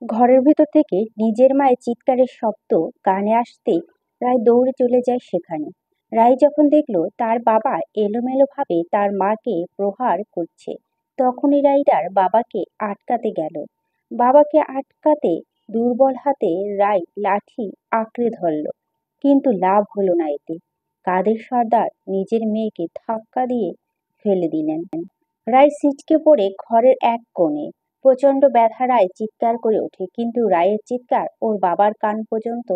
ঘরের ভেতর থেকে নিজের মায়ের চিৎকারের শব্দ কানে আসতেই রায় দৌড়ে চলে যায় সেখানে। রায় যখন দেখলো তার বাবা এলোমেলোভাবে তার মাকে প্রহার করছে, তখনই রাইডার বাবাকে আটকাতে গেল। বাবাকে আটকাতে দুর্বল হাতে রায় লাঠি আঁকড়ে ধরল, কিন্তু লাভ হলো না এতে। কাদের সর্দার নিজের মেয়েকে ধাক্কা দিয়ে ফেলে দিলেন। রায় ছিটকে পড়ে ঘরের এক কোণে। প্রচণ্ড ব্যথা। রায় চিৎকার করে ওঠে, কিন্তু রায়ের চিৎকার ওর বাবার কান পর্যন্ত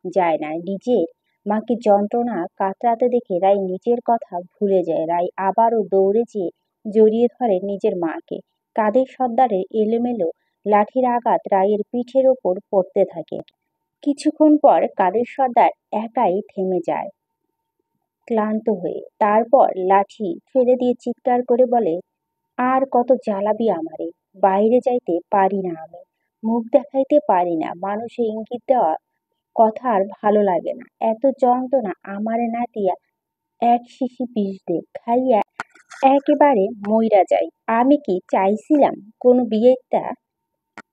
যায় না। নিজের মাকে যন্ত্রণা কাতরাতে দেখে রায় নিজের কথা ভুলে যায়। রায় আবারও দৌড়ে যেয়ে জড়িয়ে ধরে নিজের মাকে। কাদের সর্দারের এলোমেলো লাঠির আঘাত রায়ের পিঠের ওপর পড়তে থাকে। কিছুক্ষণ পর কাদের সর্দার একাই থেমে যায়, ক্লান্ত হয়ে। তারপর লাঠি ফেলে দিয়ে চিৎকার করে বলে, আর কত জ্বালাবি আমারে? বাইরে যাইতে পারি না আমি, মুখ দেখাইতে পারি না, মানুষে ইঙ্গিত দেওয়া কথা আর ভালো লাগে না। এত যন্ত্রণা আমারে না দিয়া এক শিশি বিষ দে, খাইয়া একেবারে মইরা যাই। আমি কি চাইছিলাম কোনো বিয়েটা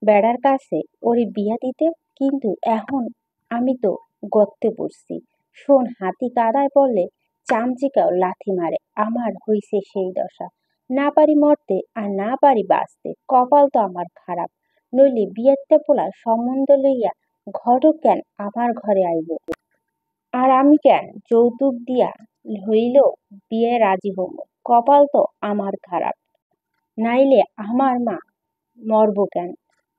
বেড়ার কাছে ওরে বিয়া দিতে? কিন্তু এখন আমি তো গর্তে পড়ছি। শোন, হাতি কাদায় পড়লে চামচিকাও লাথি মারে। আমার হইছে সেই দশা। না পারি মরতে আর না পারি বাঁচতে। কপাল তো আমার খারাপ, নইলে বিয়েরটা পোলার সম্বন্ধ লইয়া ঘটক কেন আমার ঘরে আইব? আর আমি কেন যৌতুক দিয়া হইলেও বিয়ে রাজি হব? কপাল তো আমার খারাপ, নাইলে আমার মা মরব কেন?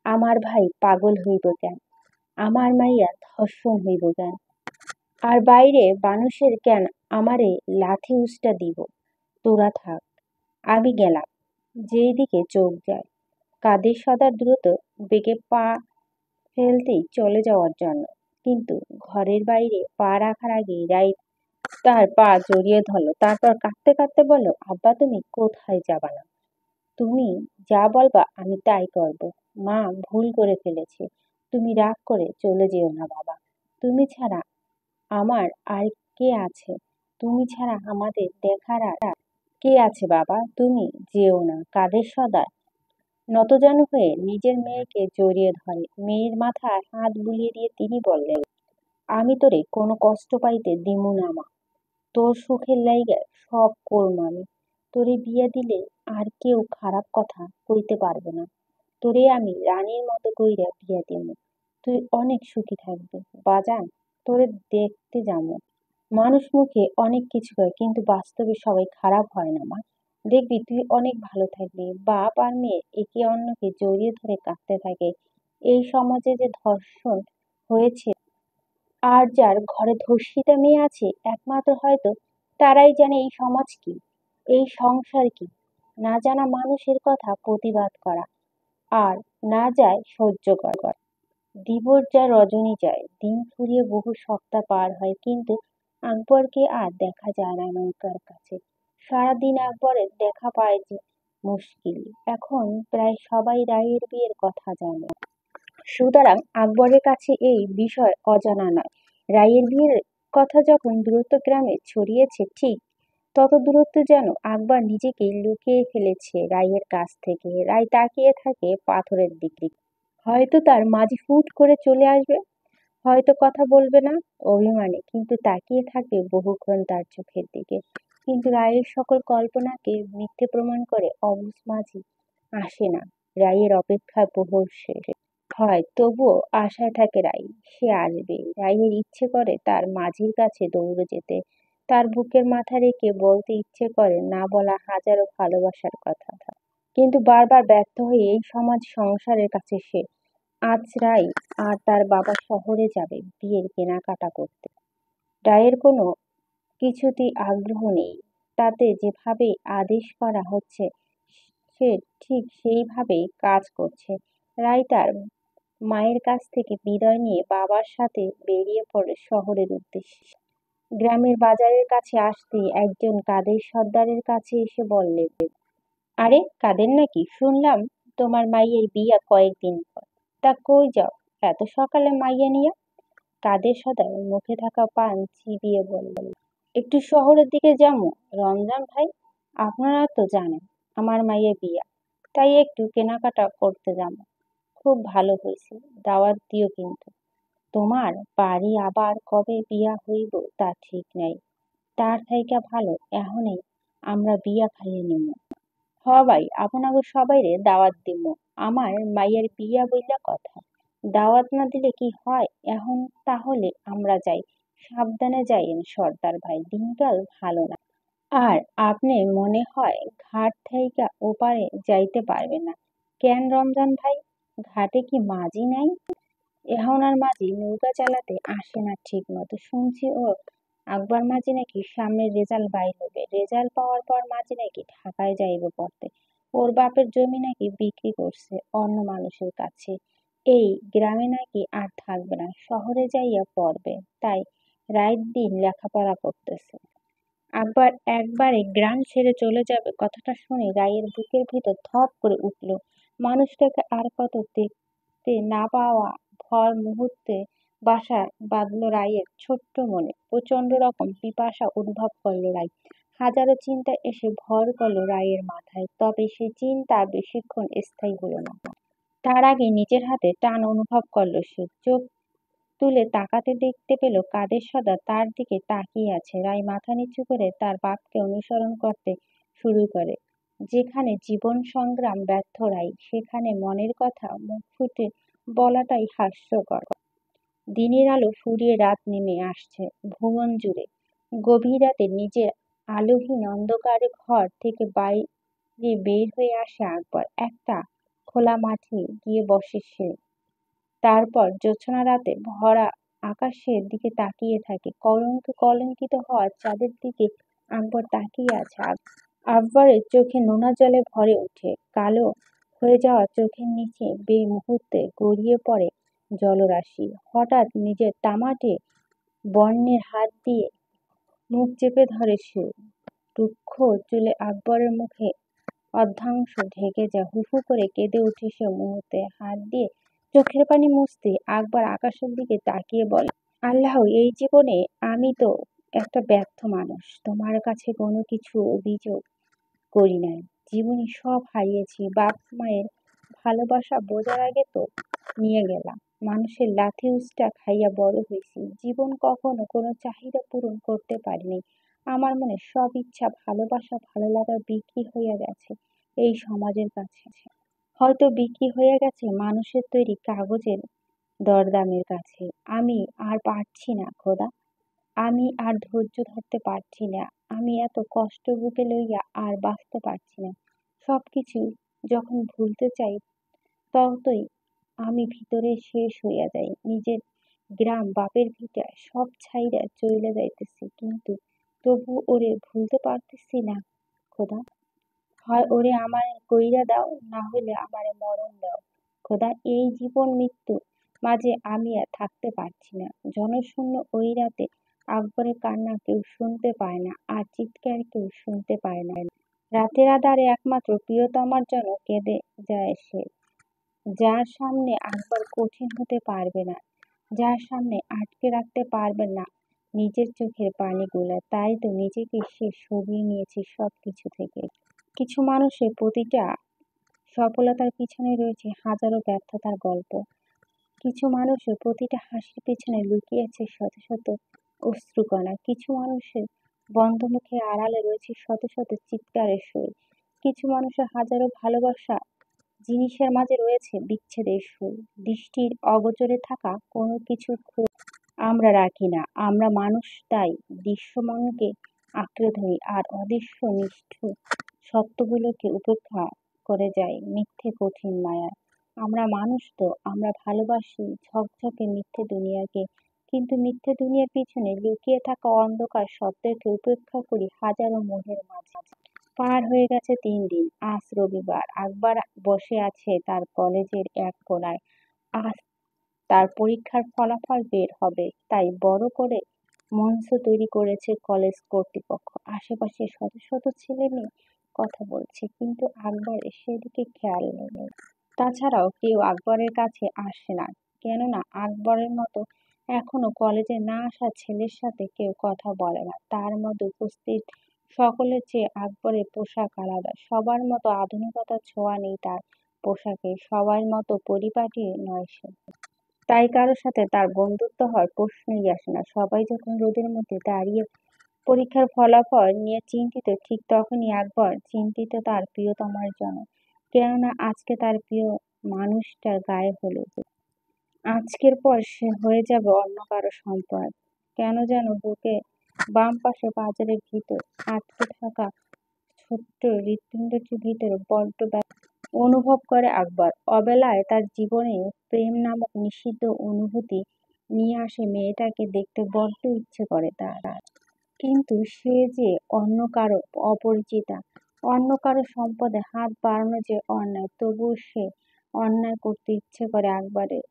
আমার ভাই পাগল হইব কেন? আমার মাইয়া ধর্ষণ হইব কেন? আর বাইরে মানুষের কেন আমারে লাথি উষ্টা দিব? তোরা থাক, আমি গেলাম। যেই দিকে চোখ যায়। কাদের সর্দার দ্রুত বেগে পা ফেলতেই চলে যাওয়ার জন্য, কিন্তু ঘরের বাইরে পা রাখার আগেই রাই তার পা জড়িয়ে ধরলো। তারপর কাঁদতে কাঁদতে বলল, আব্বা তুমি কোথায় যাবা না? তুমি যা বলবা আমি তাই করব। মা ভুল করে ফেলেছে, তুমি রাগ করে চলে যেও না বাবা। তুমি ছাড়া আমার আর কে আছে? তুমি ছাড়া আমাদের দেখার আর কে আছে বাবা? তুমি যেও না। কাদের সর্দার নতজানু হয়ে নিজের মেয়েকে জড়িয়ে ধরে। মেয়ের মাথায় হাত বুলিয়ে দিয়ে তিনি বললেন, আমি তোরে কোনো কষ্ট পাইতে দিমু না মা। তোর সুখের লাইগা সব করুম আমি। তোরে বিয়া দিলে আর কেউ খারাপ কথা কইতে পারবে না। তোরে আমি রানীর মতো কইরা বিয়া দিমু। তুই অনেক সুখী থাকবি বাজান। তোরে দেখতে যামু। মানুষ মুখে অনেক কিছু কয়, কিন্তু বাস্তবে সবাই খারাপ হয় না মা। দেখবি তুই অনেক ভালো থাকবি। বাপ আর মেয়ে একে অন্যকে জড়িয়ে ধরে কাঁদতে থাকে। এই সমাজে যে ধর্ষণ হয়েছে, আর যার ঘরে ধর্ষিতা মেয়ে আছে, একমাত্র হয়তো তারাই জানে এই সমাজ কি, এই সংসার কি। না জানা মানুষের কথা প্রতিবাদ করা, আর না যায় সহ্য করা। দিবস যায় রজনী যায়, দিন ফুরিয়ে বহু সপ্তাহ পার হয়, কিন্তু আকবরকে আর দেখা যায় না নৌকার কাছে। সারাদিন আকবরের দেখা পায় যে মুশকিল। এখন প্রায় সবাই রায়ের বিয়ের কথা জানে, সুতরাং আকবরের কাছে এই বিষয় অজানা নয়। রায়ের বিয়ের কথা যখন দূরত্ব গ্রামে ছড়িয়েছে, ঠিক তত দূরত্ব যেন আকবর নিজেকে লুকিয়ে ফেলেছে রায়ের কাছ থেকে। রায় তাকিয়ে থাকে পাথরের দিকে। হয়তো তার মাঝি ফুট করে চলে আসবে, হয়তো কথা বলবে না অভিমানে, কিন্তু তাকিয়ে থাকবে বহুক্ষণ তার চোখের দিকে। কিন্তু রায়ের সকল কল্পনাকে মিথ্যে প্রমাণ করে অবুঝ মাঝি আসে না। রায়ের অপেক্ষায় প্রহর শেষ হয়, তবুও আশায় থাকে রাই, সে আসবে। রাইয়ের ইচ্ছে করে তার মাঝির কাছে দৌড়ে যেতে, তার বুকের মাথা রেখে বলতে ইচ্ছে করে না বলা হাজারো ভালোবাসার কথা, কিন্তু বারবার ব্যর্থ হয়ে এই সমাজ সংসারের কাছে সে। আজ রাই আর তার বাবা শহরে যাবে বিয়ের কেনাকাটা করতে। রায়ের কোনো কিছুতেই আগ্রহ নেই। তাতে যেভাবে আদেশ করা হচ্ছে সে ঠিক সেইভাবেই কাজ করছে। রায় তার মায়ের কাছ থেকে বিদায় নিয়ে বাবার সাথে বেরিয়ে পড়ে শহরের উদ্দেশ্যে। গ্রামের বাজারের কাছে আসতেই একজন কাদের সর্দারের কাছে এসে বললে, আরে কাদের নাকি? শুনলাম তোমার মাইয়ের বিয়া কয়েকদিন পর। তা কই যাও এত সকালে মাইয়া নিয়া? কাদের সর্দার মুখে থাকা পান চিবিয়ে বলল, একটু শহরের দিকে যামু রমজান ভাই। আপনারা তো জানেন আমার মাইয়ের বিয়া, তাই একটু কেনাকাটা করতে যাবো। খুব ভালো হইছে, দাওয়াত দিও কিন্তু। তোমার বাড়ি আবার কবে বিয়া হইব তা ঠিক নাই, তার থাইকা ভালো এখনই আমরা বিয়া খাইয়া নিমু। হ ভাই, আপনাগো সবাইরে দাওয়াত দিমু, আমার মাইয়ের বিয়া বইলা কথা। দাওয়াত না দিলে কি হয় এখন? তাহলে আমরা যাই। সাবধানে যাইয়েন সর্দার ভাই, দিনকাল ভালো না। আর আপনি মনে হয় ঘাট থাইকা ওপারে যাইতে পারবেন না। কেন রমজান ভাই, ঘাটে কি মাঝি নাই? এখন আর মাঝি নৌকা চালাতে আসে না ঠিক মতো। শুনছি ও আকবর মাঝি নাকি সামনের রেজাল্ট বাইর হবে, রেজাল্ট পাওয়ার পর মাঝি নাকি ঢাকায় যাইব পড়তে। ওর বাপের জমি নাকি বিক্রি করছে অন্য মানুষের কাছে। এই গ্রামে নাকি আর থাকবে না, শহরে যাইয়া পড়বে। তাই রাত দিন লেখাপড়া করতেছে। আকবর একবারে গ্রাম ছেড়ে চলে যাবে, কথাটা শুনে রায়ের বুকের ভিতর ধপ করে উঠল। মানুষটাকে আর কত দেখতে না পাওয়া ভর মুহূর্তে বাসা বাঁধল রায়ের ছোট্ট মনে। প্রচন্ড রকম পিপাসা অনুভব করল রায়। হাজারো চিন্তা এসে ভর করলো রায়ের মাথায়, তবে সে চিন্তা বেশিক্ষণ স্থায়ী হলো না। তার আগে নিজের হাতে টান অনুভব করলো সে। চোখ তুলে তাকাতে দেখতে পেল কাদের সর্দার তার দিকে তাকিয়ে আছে। রায় মাথা নিচু করে তার বাপকে অনুসরণ করতে শুরু করে। যেখানে জীবন সংগ্রাম ব্যর্থ রায়, সেখানে মনের কথা মুখ ফুটে বলাটাই হাস্যকর। দিনের আলো ফুরিয়ে রাত নেমে আসছে ভুবন জুড়ে। গভীর রাতে নিজের আলোহীন অন্ধকার ঘর থেকে বাইরে বের হয়ে আসে আকবর। একটা খোলা মাঠে গিয়ে বসে সে। তারপর জ্যোৎস্না রাতে ভরা আকাশের দিকে তাকিয়ে থাকে। কলঙ্কিত হওয়া চাঁদের দিকে আকবর তাকিয়ে আছে। আকবরের চোখে নোনা জলে ভরে ওঠে। কালো হয়ে যাওয়া চোখের নিচে মুহূর্তে গড়িয়ে পড়ে জলরাশি। হঠাৎ নিজের তামাটে বর্ণের হাত দিয়ে মুখ চেপে ধরে সে। রুক্ষ চুলে আকবরের মুখে অর্ধাংশ ঢেকে যায়। হু হু করে কেঁদে উঠে সে মুহূর্তে। হাত দিয়ে চোখের পানি মুছতে আকবর আকাশের দিকে তাকিয়ে বলে, আল্লাহ, এই জীবনে আমি তো একটা ব্যর্থ মানুষ। তোমার কাছে কোনো কিছু অভিযোগ করি নাই। জীবনে সব হারিয়েছি। বাপ মায়ের ভালোবাসা বোঝার আগে তো নিয়ে গেলাম। মানুষের লাথি উস্টা খাইয়া বড় হয়েছি। জীবন কখনো কোনো চাহিদা পূরণ করতে পারিনি। আমার মনে সব ইচ্ছা, ভালোবাসা, ভালো লাগা বিক্রি হইয়া গেছে এই সমাজের কাছে। হয়তো বিক্রি হয়ে গেছে মানুষের তৈরি কাগজের দরদামের কাছে। আমি আর পারছি না খোদা, আমি আর ধৈর্য ধরতে পারছি না। আমি এত কষ্ট বুকে লইয়া আর বাঁচতে পারছি না। সবকিছু যখন ভুলতে চাই ততই আমি ভিতরে শেষ হইয়া যাই। নিজের গ্রাম, বাপের ভিটা সব ছাইড়া চইলা যাইতেছি, কিন্তু তবু ওরে ভুলতে পারতেছি না খোদা। হয় ওরে আমারে কইরা দাও, না হইলে আমারে মরণ দাও খোদা। এই জীবন মৃত্যু মাঝে আমি আর থাকতে পারছি না। জনশূন্য ওই রাতে আকবরের কান্না কেউ শুনতে পায় না, আর চিৎকার কেউ শুনতে পায় না। রাতের আধারে একমাত্র প্রিয়তমার জন্য কেঁদে যায় সে, যার সামনে আকবর কঠিন হতে পারবে না, যার সামনে আটকে রাখতে পারবেন না নিজের চোখের পানিগুলা। তাই তো নিজেকে সে সরিয়ে নিয়েছে সবকিছু থেকে। কিছু মানুষের প্রতিটা সফলতার পিছনে রয়েছে হাজারো ব্যর্থতার গল্প। কিছু মানুষের প্রতিটা হাসির পেছনে লুকিয়েছে শত শত অশ্রুকণা। কিছু মানুষের বন্ধ মুখের আড়ালে রয়েছে শত শত চিৎকারের সুর। কিছু মানুষের হাজারো ভালোবাসা জিনিসের মাঝে রয়েছে বিচ্ছেদের সুর। দৃষ্টির অগোচরে থাকা কোনো কিছুর খোঁজ আমরা রাখি না। আমরা মানুষ, তাই দৃশ্যমানকে আঁকড়ে ধরি আর অদৃশ্য নিষ্ঠুর সত্যগুলোকে উপেক্ষা করে যাই মিথ্যে কঠিন মায়ায়। আমরা মানুষ তো, আমরা ভালোবাসি ঝকঝকে মিথ্যে দুনিয়াকে, কিন্তু মিথ্যে দুনিয়ার পিছনে লুকিয়ে থাকা অন্ধকার সত্যকে উপেক্ষা করি হাজারো মোহের মাঝে। পার হয়ে গেছে 3 দিন। আজ রবিবার। আকবর বসে আছে তার কলেজের এক কোণায়। আজ তার পরীক্ষার ফলাফল বের হবে, তাই বড় করে মঞ্চ তৈরি করেছে কলেজ কর্তৃপক্ষ। আশেপাশে শত শত ছেলে মেয়ে কথা বলছে, কিন্তু আকবরের সেদিকে খেয়াল নেই। তাছাড়াও কেউ আকবরের কাছে আসে না, কেননা আকবরের মতো এখনো কলেজে না আসা ছেলের সাথে কেউ কথা বলে না। তার মধ্যে উপস্থিত সকলের চেয়ে আকবরের পোশাক আলাদা। সবার মতো আধুনিকতার ছোঁয়া নেই তার। পোশাকে সবার মতো পরিপাটি নয় সে। তাই কারোর সাথে তার বন্ধুত্ব হওয়ার প্রশ্নই আসে না। সবাই যখন রোদের মধ্যে দাঁড়িয়ে পরীক্ষার ফলাফল নিয়ে চিন্তিত, ঠিক তখনই আকবর চিন্তিত তার প্রিয়তমার জন্য। কেননা আজকে তার প্রিয় মানুষটার গায়ে হলুদ। আজকের পর সে হয়ে যাবে অন্য কারো সম্পদ। কেন যেন বুকে বাম পাশে পাঁজরের ভিতর আটকে থাকা ছোট্ট হৃৎপিণ্ডটির ভিতরে বড্ড ব্যথা অনুভব করে আকবর। অবেলায় তার জীবনে প্রেম নামক নিষিদ্ধ অনুভূতি নিয়ে আসে মেয়েটাকে দেখতে বড্ড ইচ্ছে করে তার। কিন্তু সে যে অন্য কারো অপরিচিতা, অন্য কারো সম্পদে হাত বাড়ানো যে অন্যায়, তবুও সে অন্যায় করতে ইচ্ছে করে আকবরের।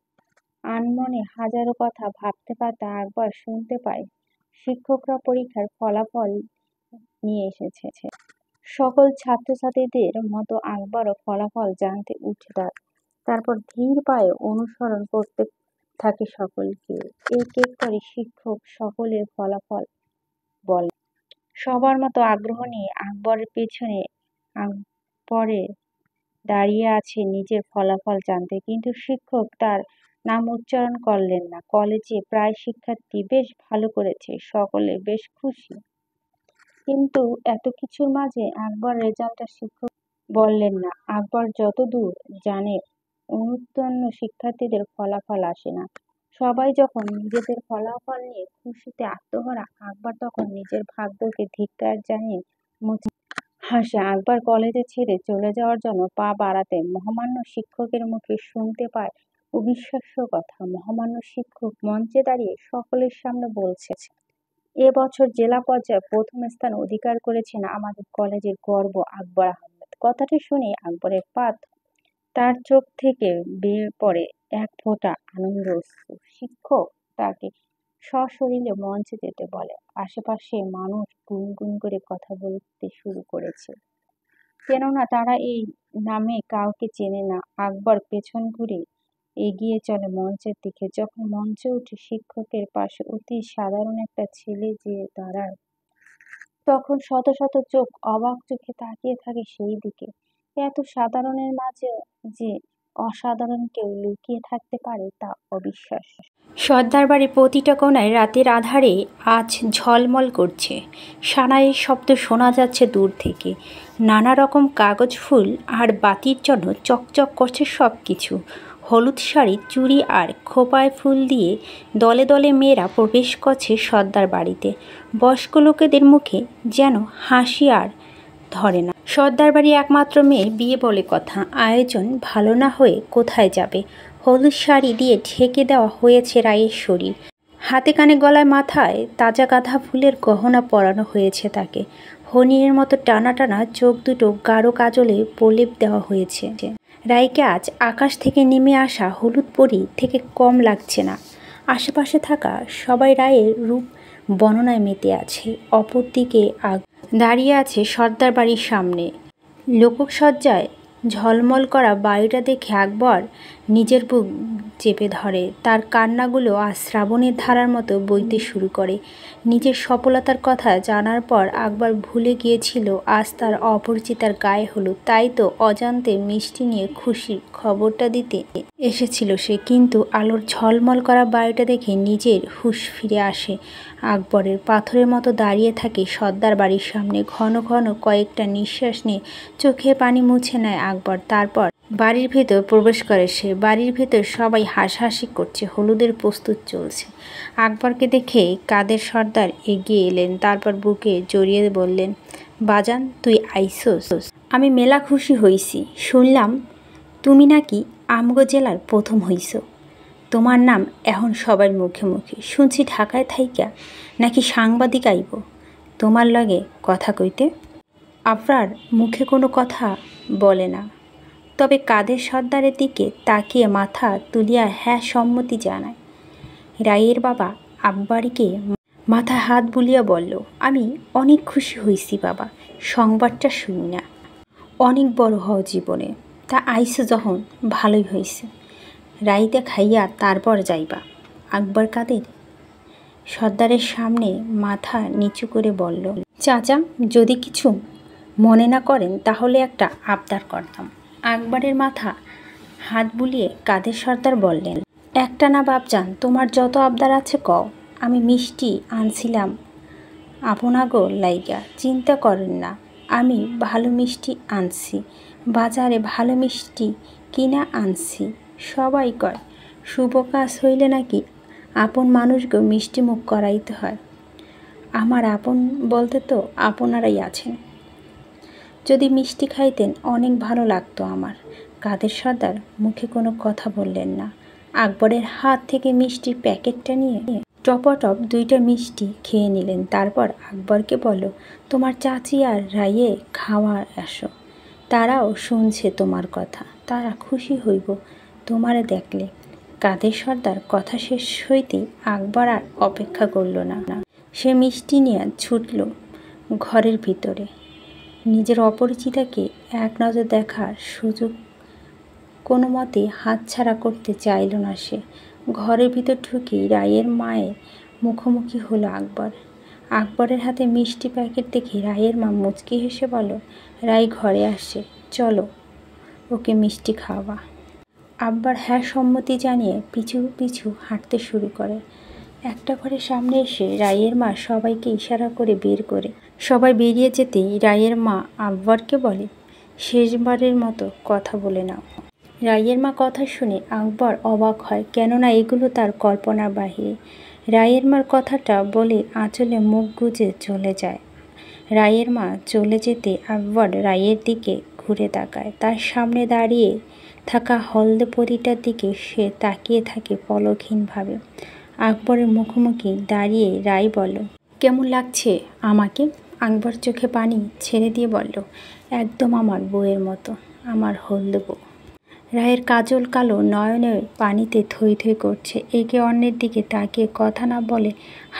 আনমনে হাজারো কথা ভাবতে ভাবতে আকবর শুনতে পায় শিক্ষকরা পরীক্ষার ফলাফল নিয়ে এসেছে। সকল ছাত্রছাত্রীদের মতো আকবরও ফলাফল জানতে উঠে তারপর ধীর পায়ে অনুসরণ করতে থাকে সকলকে। এক এক করে শিক্ষক সকলের ফলাফল বলে। সবার মতো আগ্রহ নিয়ে আকবরের পেছনে আকবরে দাঁড়িয়ে আছে নিজের ফলাফল জানতে। কিন্তু শিক্ষক তার নাম উচ্চারণ করলেন না। কলেজে প্রায় শিক্ষার্থী বেশ ভালো করেছে, সকলে বেশ খুশি। কিন্তু এত কিছুর মাঝে আকবর রেজাল্টটা শিক্ষক বললেন না। আকবর যতদূর জানে অনুত্তীর্ণ শিক্ষার্থীদের ফলাফল আসে না। সবাই যখন নিজেদের ফলাফল নিয়ে খুশিতে আত্মহারা, আকবর তখন নিজের ভাগ্যকে ধিক্কার জানিয়ে মুচকি হাসে। আকবর কলেজে ছেড়ে চলে যাওয়ার জন্য পা বাড়াতে মহামান্য শিক্ষকের মুখে শুনতে পায় অবিশ্বাস্য কথা। মহামান্য শিক্ষক মঞ্চে দাঁড়িয়ে সকলের সামনে বলছে, এবছর জেলা পর্যায়ে প্রথম স্থান অধিকার করেছেন আমাদের কলেজের গর্ব আকবর আহমেদ। কথাটি শুনে আকবরের তার চোখ থেকে বের পড়ে এক ফোঁটা আনন্দ অশ্রু। শিক্ষক তাকে সশরীরে মঞ্চে যেতে বলে। আশেপাশে মানুষ গুনগুন করে কথা বলতে শুরু করেছে, কেননা তারা এই নামে কাউকে চেনে না। আকবর পেছন ঘুরে এগিয়ে চলে মঞ্চের দিকে। যখন মঞ্চে উঠে শিক্ষকের পাশে অতি সাধারণ একটা ছেলে যে দাঁড়ায়, তখন শত শত চোখ অবাক চোখে তাকিয়ে থাকে সেই দিকে। এত সাধারণের মাঝে যে অসাধারণ কেউ লুকিয়ে থাকতে পারে তা অবিশ্বাস্য। সর্দার বাড়ির প্রতিটা কোণায় রাতের আধারে আজ ঝলমল করছে। সানাইয়ের শব্দ শোনা যাচ্ছে দূর থেকে। নানা রকম কাগজ ফুল আর বাতির জন্য চকচক করছে সব কিছু। হলুদ শাড়ি, চুড়ি আর খোঁপায় ফুল দিয়ে দলে দলে মেয়েরা প্রবেশ করছে সর্দার বাড়িতে। বয়স্ক লোকেদের মুখে যেন হাসি আর ধরে না। সর্দার বাড়ি একমাত্র মেয়ে, বিয়ে বলে কথা। আয়োজন ভালো না হয়ে কোথায় যাবে? হলুদ শাড়ি দিয়ে ঢেকে দেওয়া হয়েছে রায়ের শরীর। হাতে কানে গলায় মাথায় তাজা গাঁদা ফুলের গহনা পরানো হয়েছে তাকে। হরিণের মতো টানা টানা চোখ দুটো গাঢ় কাজলে প্রলেপ দেওয়া হয়েছে। রায়কে আজ আকাশ থেকে নেমে আসা হলুদ পরি থেকে কম লাগছে না। আশেপাশে থাকা সবাই রায়ের রূপ বর্ণনায় মেতে আছে। অপরদিকে দাঁড়িয়ে আছে সর্দার বাড়ির সামনে। লোকসজ্জায় ঝলমল করা বাড়িটা দেখে আকবর নিজের বুক চেপে ধরে। তার কান্নাগুলো আজ শ্রাবণের ধারার মতো বইতে শুরু করে। নিজের সফলতার কথা জানার পর আকবর ভুলে গিয়েছিল আজ তার অপরিচিতার গায়ে হলুদ। তাই তো অজান্তে মিষ্টি নিয়ে খুশির খবরটা দিতে এসেছিল সে। কিন্তু আলোর ঝলমল করা বাড়িটা দেখে নিজের হুঁশ ফিরে আসে আকবরের। পাথরের মতো দাঁড়িয়ে থাকে সর্দার বাড়ির সামনে। ঘন ঘন কয়েকটা নিঃশ্বাস নিয়ে চোখে পানি মুছে নেয় আকবর। তারপর বাড়ির ভেতর প্রবেশ করে সে। বাড়ির ভেতর সবাই হাসাহাসি করছে, হলুদের প্রস্তুত চলছে। আকবরকে দেখে কাদের সর্দার এগিয়ে এলেন, তারপর বুকে জড়িয়ে বললেন, বাজান তুই আইসোস? আমি মেলা খুশি হইছি। শুনলাম তুমি নাকি আমগো জেলার প্রথম হইছ। তোমার নাম এখন সবার মুখে মুখে। শুনছি ঢাকায় থাইকা নাকি সাংবাদিক আইব তোমার লগে কথা কইতে। আপনার মুখে কোনো কথা বলে না, তবে কাদের সর্দারের দিকে তাকিয়ে মাথা তুলিয়া হ্যাঁ সম্মতি জানায়। রায়ের বাবা আব্বারিকে মাথায় হাত বুলিয়া বলল, আমি অনেক খুশি হইছি বাবা, সংবাদটা শুনি না। অনেক বড় হও জীবনে, তা আইসো যখন ভালোই হয়েছে। রাইতে খাইয়া তারপর যাইবা। আকবর কাদের সর্দারের সামনে মাথা নিচু করে বলল, চাচা যদি কিছু মনে না করেন তাহলে একটা আবদার করতাম। আকবরের মাথা হাত বুলিয়ে কাদের সর্দার বললেন, একটা না বাপজান, তোমার যত আবদার আছে কও। আমি মিষ্টি আনছিলাম আপনাগো লাইগা, চিন্তা করেন না, আমি ভালো মিষ্টি আনছি, বাজারে ভালো মিষ্টি কিনা আনছি। সবাই কয় শুভ কাজ হইলে নাকি আপন মানুষকে মিষ্টি মুখ করাইতে হয়। আমার আপন বলতে তো আপনারাই আছেন। যদি মিষ্টি খাইতেন অনেক ভালো লাগতো আমার। কাদের সর্দার মুখে কোনো কথা বললেন না। আকবরের হাত থেকে মিষ্টির প্যাকেটটা নিয়ে টপটপ 2টা মিষ্টি খেয়ে নিলেন। তারপর আকবরকে বলল, তোমার চাচি আর রাইয়ে খাওয়া আসো, তারাও শুনছে তোমার কথা, তারা খুশি হইব তোমারে দেখলে। কাদের সর্দার কথা শেষ হইতেই আকবর আর অপেক্ষা করল না, সে মিষ্টি নিয়ে ছুটল ঘরের ভিতরে। নিজের অপরিচিতাকে এক নজর দেখার সুযোগ কোনো মতে হাতছাড়া করতে চাইল না সে। ঘরের ভিতর ঢুকেই রায়ের মায়ের মুখোমুখি হলো আকবর। আকবরের হাতে মিষ্টি প্যাকেট দেখে রায়ের মা মুচকি হেসে বলল, রাই ঘরে আসে, চলো ওকে মিষ্টি খাওয়া। আকবর হ্যাঁ সম্মতি জানিয়ে পিছু পিছু হাঁটতে শুরু করে। একটা ঘরের সামনে এসে রায়ের মা সবাইকে ইশারা করে বের করে। সবাই বেরিয়ে যেতেই রায়ের মা আকবরকে বলে, শেষবারের মতো কথা বলে নাও। রায়ের মা কথা শুনে আকবর অবাক হয়, কেননা এগুলো তার কল্পনার বাহিরে। রায়ের মার কথাটা বলে আঁচলে মুখ গুজে চলে যায়। রায়ের মা চলে যেতে আকবর রায়ের দিকে ঘুরে তাকায়। তার সামনে দাঁড়িয়ে থাকা হলদে পরীটার দিকে সে তাকিয়ে থাকে পলকহীনভাবে। আকবরের মুখোমুখি দাঁড়িয়ে রায় বলল, কেমন লাগছে আমাকে? আকবর চোখে পানি ছেড়ে দিয়ে বলল, একদম আমার বউয়ের মতো, আমার হলদে বউ। রায়ের কাজল কালো নয়নে পানিতে থই থই করছে। একে অন্যের দিকে তাকিয়ে কথা না বলে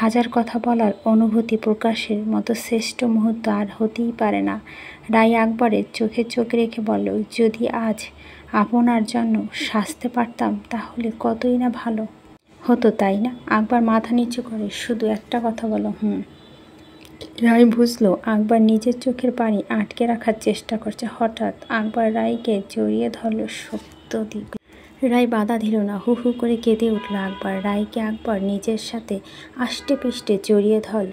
হাজার কথা বলার অনুভূতি প্রকাশের মতো শ্রেষ্ঠ মুহূর্ত আর হতেই পারে না। রায় আকবরের চোখে চোখ রেখে বলল, যদি আজ আপনার জন্য সাজতে পারতাম তাহলে কতই না ভালো হতো, তাই না? আকবর মাথা নিচু করে শুধু একটা কথা বলো, হুম। রায় বুঝলো আকবর নিজের চোখের পানি আটকে রাখার চেষ্টা করছে। হঠাৎ আকবর রায়কে জড়িয়ে ধরল শক্ত দিকে। রায় বাধা দিল না, হু হু করে কেঁদে উঠল আকবর। রায়কে আকবর নিজের সাথে আষ্টে পিষ্টে জড়িয়ে ধরল।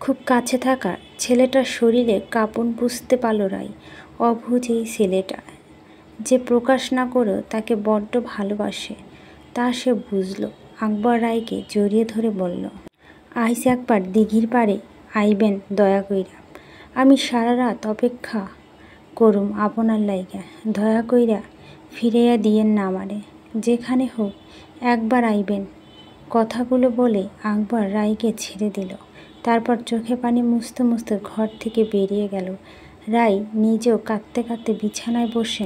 খুব কাছে থাকা ছেলেটার শরীরে কাঁপন বুঝতে পারল রায়। অবুঝ এই ছেলেটা যে প্রকাশ না করেও তাকে বড্ড ভালোবাসে তা সে বুঝল। আকবর রায়কে জড়িয়ে ধরে বলল, আইস একবার দিঘির পাড়ে আইবেন দয়া কইরা, আমি সারা রাত অপেক্ষা করুম আপনার লাইগা, দয়া কইরা ফিরাইয়া দিয়েন না আমারে, যেখানে হোক একবার আইবেন। কথাগুলো বলে আকবর রায়কে ছেড়ে দিল। তারপর চোখে পানি মুছতে মুছতে ঘর থেকে বেরিয়ে গেল। রায় নিজেও কাঁদতে কাঁদতে বিছানায় বসে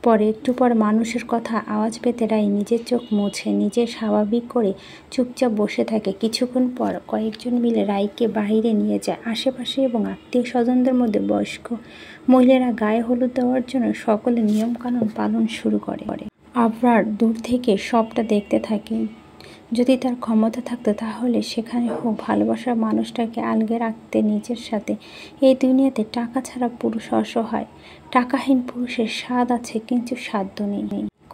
পরে। একটু পর মানুষের কথা আওয়াজ পেতে রায় নিজের চোখ মুছে নিজে স্বাভাবিক করে চুপচাপ বসে থাকে। কিছুক্ষণ পর কয়েকজন মিলে রায়কে বাইরে নিয়ে যায়। আশেপাশে এবং আত্মীয় স্বজনদের মধ্যে বয়স্ক মহিলারা গায়ে হলুদ দেওয়ার জন্য সকলে নিয়মকানুন পালন শুরু করে। আকবর দূর থেকে সবটা দেখতে থাকে। যদি তার ক্ষমতা থাকতো তাহলে সেখানে হোক ভালোবাসার মানুষটাকে আলগে রাখতে নিজের সাথে। এই দুনিয়াতে টাকা ছাড়া পুরুষ অসহায়। টাকাহীন পুরুষের স্বাদ আছে কিন্তু সাধ্য নেই।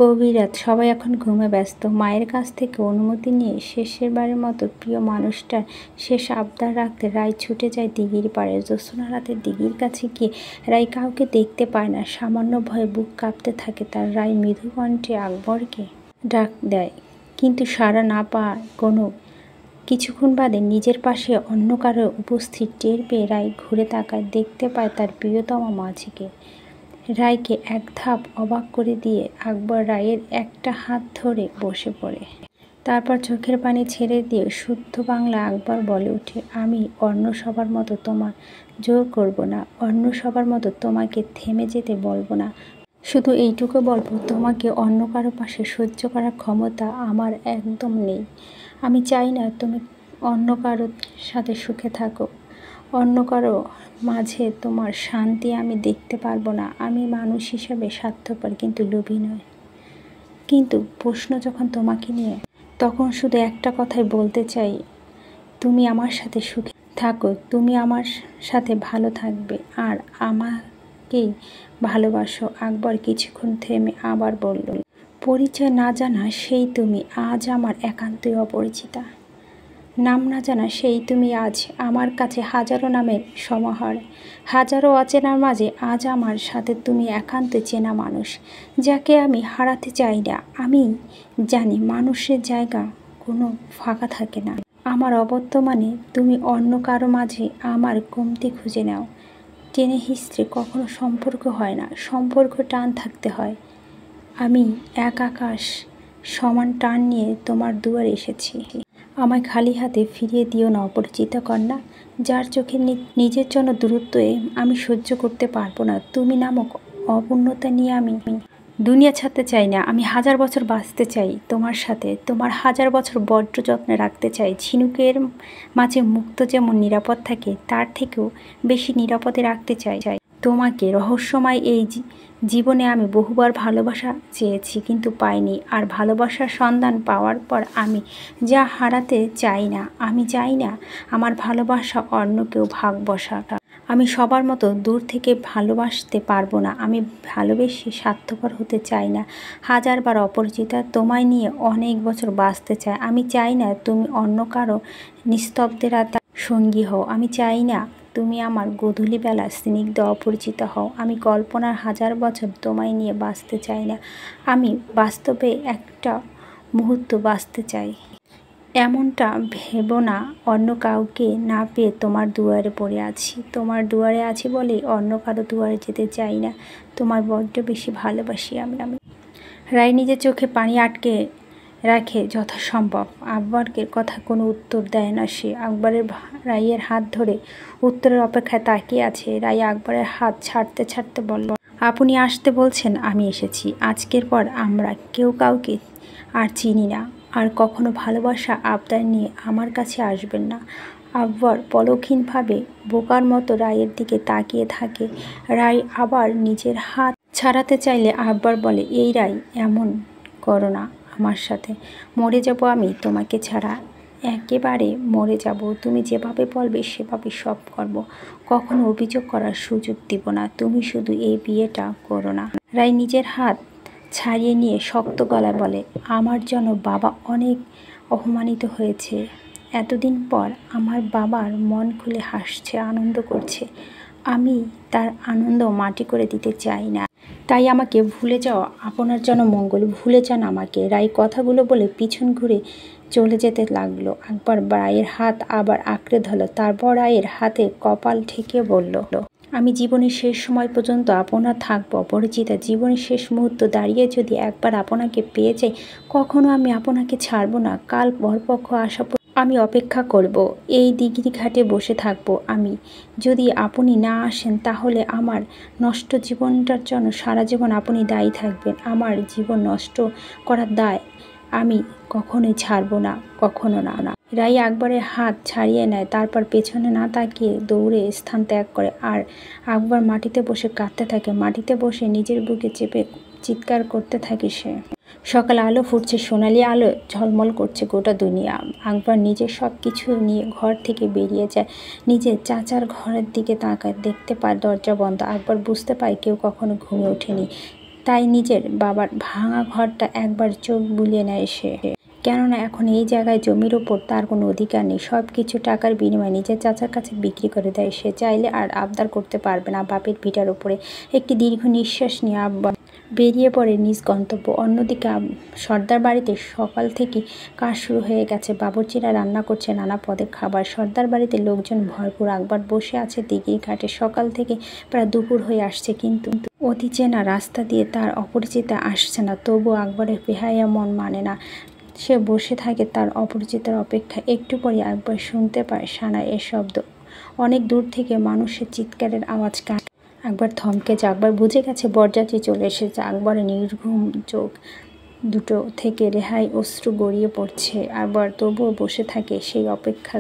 গভীর রাত, সবাই এখন ঘুমে ব্যস্ত। মায়ের কাছ থেকে অনুমতি নিয়ে শেষবারের মতো প্রিয় মানুষটার শেষ আবদার রাখতে রায় ছুটে যায় দিঘির পাড়ে। জ্যোৎস্না রাতে দিঘির কাছে গিয়ে রায় কাউকে দেখতে পায় না। সামান্য ভয়ে বুক কাঁপতে থাকে তার। রায় মৃদু কণ্ঠে আকবরকে ডাক দেয়, কিন্তু সাড়া না পায় কোনো। কিছুক্ষণ বাদে নিজের পাশে অন্য কারো উপস্থিত টের পেয়ে রায় ঘুরে তাকায়, দেখতে পায় তার প্রিয়তমা মাঝিকে। রায়কে এক ধাপ অবাক করে দিয়ে আকবর রায়ের একটা হাত ধরে বসে পড়ে। তারপর চোখের পানি ছেড়ে দিয়ে শুদ্ধ বাংলা আকবর বলে ওঠে, আমি অন্য সবার মতো তোমার জোর করব না, অন্য সবার মতো তোমাকে থেমে যেতে বলবো না, শুধু এইটুকু বলবো, তোমাকে অন্য কারো পাশে সহ্য করার ক্ষমতা আমার একদম নেই। আমি চাই না তুমি অন্য কারোর সাথে সুখে থাকো, অন্য কারো মাঝে তোমার শান্তি আমি দেখতে পারবো না। আমি মানুষ হিসাবে স্বার্থপর কিন্তু লোভী নয়। কিন্তু প্রশ্ন যখন তোমাকে নিয়ে, তখন শুধু একটা কথাই বলতে চাই, তুমি আমার সাথে সুখে থাকো, তুমি আমার সাথে ভালো থাকবে আর আমার আমাকেই ভালোবাসো। আকবর কিছুক্ষণ থেমে আবার বলল, পরিচয় না জানা সেই তুমি আজ আমার একান্তই অপরিচিতা। নাম না জানা সেই তুমি আজ আমার কাছে হাজারো নামের সমাহার। হাজারো অচেনার মাঝে আজ আমার সাথে তুমি একান্ত চেনা মানুষ, যাকে আমি হারাতে চাই না। আমি জানি মানুষের জায়গা কোনো ফাঁকা থাকে না। আমার অবর্তমানে তুমি অন্য কারো মাঝে আমার কমতি খুঁজে নাও। টেনে হিস্ট্রি কখনো সম্পর্ক হয় না, সম্পর্ক টান থাকতে হয়। আমি এক আকাশ সমান টান নিয়ে তোমার দুয়ারে এসেছি। আমায় খালি হাতে ফিরিয়ে দিও না অপরিচিতা কন্যা, যার চোখে নিজের জন্য দূরত্বে আমি সহ্য করতে পারবো না। তুমি নামক অপূর্ণতা নিয়ে আমি দুনিয়া ছাড়তে চাই না। আমি 1000 বছর বাঁচতে চাই তোমার সাথে, তোমার 1000 বছর বড্ড যত্নে রাখতে চাই। ঝিনুকের মাঝে মুক্ত যেমন নিরাপদ থাকে, তার থেকেও বেশি নিরাপদে রাখতে চাই তোমাকে। রহস্যময় এই জীবনে আমি বহুবার ভালোবাসা চেয়েছি, কিন্তু পাইনি। আর ভালোবাসার সন্ধান পাওয়ার পর আমি যা হারাতে চাই না, আমি চাই না আমার ভালোবাসা অন্য কেউ ভাগ বসা। আমি সবার মতো দূর থেকে ভালোবাসতে পারবো না। আমি ভালোবেসে স্বার্থপর হতে চাই না। 1000 বার অপরিচিতা, তোমায় নিয়ে অনেক বছর বাঁচতে চাই। আমি চাই না তুমি অন্য কারো নিস্তব্ধেরা তার সঙ্গী হও। আমি চাই না তুমি আমার গধূলিবেলা স্নিগ্ধ অপরিচিতা হও। আমি কল্পনার 1000 বছর তোমায় নিয়ে বাঁচতে চাই না। আমি বাস্তবে একটা মুহূর্ত বাঁচতে চাই। এমনটা ভেবো না অন্য কাউকে না পেয়ে তোমার দুয়ারে পড়ে আছি। তোমার দুয়ারে আছি বলেই অন্য কারো দুয়ারে যেতে চাই না। তোমায় বড্ড বেশি ভালোবাসি আমি। রায় নিজের চোখে পানি আটকে রাখে যথাসম্ভব। আকবরের কথা কোনো উত্তর দেয় না সে। রায়ের হাত ধরে উত্তরের অপেক্ষায় তাকিয়ে আছে। রায় আকবরের হাত ছাড়তে ছাড়তে বলল, আপনি আসতে বলছেন, আমি এসেছি। আজকের পর আমরা কেউ কাউকে আর চিনি না। আর কখনো ভালোবাসা আবদার নিয়ে আমার কাছে আসবেন না। আকবর পলকহীনভাবে বোকার মতো রায়ের দিকে তাকিয়ে থাকে। রায় আবার নিজের হাত ছাড়াতে চাইলে আকবর বলে, এই রায়, এমন করো না আমার সাথে। মরে যাব আমি তোমাকে ছাড়া, একেবারে মরে যাব। তুমি যেভাবে বলবে সেভাবে সব করব। কখনো অভিযোগ করার সুযোগ দিব না। তুমি শুধু এই বিয়েটা করো না। রায় নিজের হাত ছাড়িয়ে নিয়ে শক্ত গলায় বলে, আমার জন্য বাবা অনেক অপমানিত হয়েছে। এতদিন পর আমার বাবার মন খুলে হাসছে, আনন্দ করছে। আমি তার আনন্দ মাটি করে দিতে চাই না। তাই আমাকে ভুলে যাওয়া আপনার জন্য মঙ্গল। ভুলে যান আমাকে। রায় কথাগুলো বলে পিছন ঘুরে চলে যেতে লাগলো। আকবর রায়ের হাত আবার আঁকড়ে ধরল। তারপর রায়ের হাতে কপাল ঠেকে বলল, আমি জীবনের শেষ সময় পর্যন্ত আপনার থাকবো অপরিচিতা। জীবনের শেষ মুহূর্ত দাঁড়িয়ে যদি একবার আপনাকে পেয়ে যাই, কখনো আমি আপনাকে ছাড়বো না। কাল বরপক্ষ আসা আমি অপেক্ষা করব। এই দিঘির ঘাটে বসে থাকবো আমি। যদি আপনি না আসেন তাহলে আমার নষ্ট জীবনটার জন্য সারা জীবন আপনি দায়ী থাকবেন। আমার জীবন নষ্ট করার দায় আমি কখনোই ছাড়বো না, কখনো না। রায় আকবরের হাত ছাড়িয়ে নেয়। তারপর পেছনে না তাকিয়ে দৌড়ে স্থান ত্যাগ করে। আর আকবর মাটিতে বসে কাঁদতে থাকে। মাটিতে বসে নিজের বুকে চেপে চিৎকার করতে থাকে সে। সকাল আলো ফুটছে, সোনালি আলো ঝলমল করছে গোটা দুনিয়া। আকবর নিজের সব কিছু নিয়ে ঘর থেকে বেরিয়ে যায়। নিজের চাচার ঘরের দিকে তাকায়, দেখতে পায় দরজা বন্ধ। আকবর বুঝতে পায় কেউ কখনো ঘুমে ওঠেনি। তাই নিজের বাবার ভাঙা ঘরটা একবার চোখ বুলিয়ে নেয় সে। কেননা এখন এই জায়গায় জমির ওপর তার কোনো অধিকার নেই। সব কিছু টাকার বিনিময়ে নিজের চাচার কাছে বিক্রি করে দেয় সে। চাইলে আর আবদার করতে পারবে না বাপের ভিটার ওপরে। একটি দীর্ঘ নিঃশ্বাস নিয়ে আকবর বেরিয়ে পড়ে নিজ গন্তব্য। অন্যদিকে সর্দার বাড়িতে সকাল থেকে কাজ শুরু হয়ে গেছে। বাবুর্চিরা রান্না করছে নানা পদের খাবার। সর্দার বাড়িতে লোকজন ভরপুর। আকবর বসে আছে দিঘির ঘাটে। সকাল থেকে প্রায় দুপুর হয়ে আসছে, কিন্তু অতি চেনা রাস্তা দিয়ে তার অপরিচিতা আসছে না। তবু আকবরের বেহায়া মন মানে না। সে বসে থাকে তার অপরিচিতার অপেক্ষা। একটু পরে আকবর শুনতে পায় সানাইয়ের শব্দ। অনেক দূর থেকে মানুষের চিৎকারের আওয়াজ কানে। আকবর থমকে যায়। আকবর বুঝে গেছে বরযাত্রী চলে এসেছে। আকবরের নির্ঘুম চোখ দুটো থেকে রেহাই অশ্রু গড়িয়ে পড়ছে। আকবর তবুও বসে থাকে সেই অপেক্ষা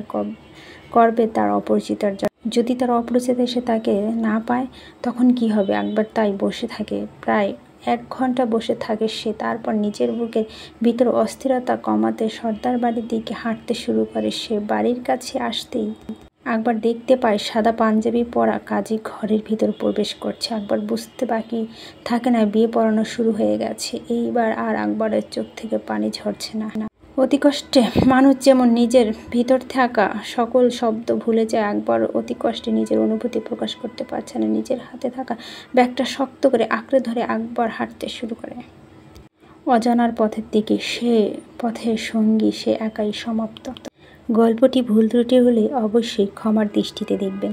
করবে তার অপরিচিতার জন্য। যদি তার অপরিচিত এসে তাকে না পায় তখন কি হবে? আকবর তাই বসে থাকে। প্রায় 1 ঘন্টা বসে থাকে সে। তারপর নিজের বুকের ভিতর অস্থিরতা কমাতে সর্দার বাড়ির দিকে হাঁটতে শুরু করে সে। বাড়ির কাছে আসতেই আকবর দেখতে পায় সাদা পাঞ্জাবি পরা কাজী ঘরের ভিতর প্রবেশ করছে। আকবর বুঝতে বাকি থাকে না বিয়ে পড়ানো শুরু হয়ে গেছে। এইবার আর আকবরের চোখ থেকে পানি ঝরছে না। অতি কষ্টে মানুষ যেমন নিজের ভিতর থাকা সকল শব্দ ভুলে যায়, আকবর অতি কষ্টে নিজের অনুভূতি প্রকাশ করতে পারছে না। নিজের হাতে থাকা ব্যাগটা শক্ত করে আঁকড়ে ধরে আকবর হাঁটতে শুরু করে অজানার পথের দিকে। সে পথের সঙ্গী সে একাই সমাপ্ত। গল্পটি ভুল ত্রুটি হলে অবশ্যই ক্ষমার দৃষ্টিতে দেখবেন।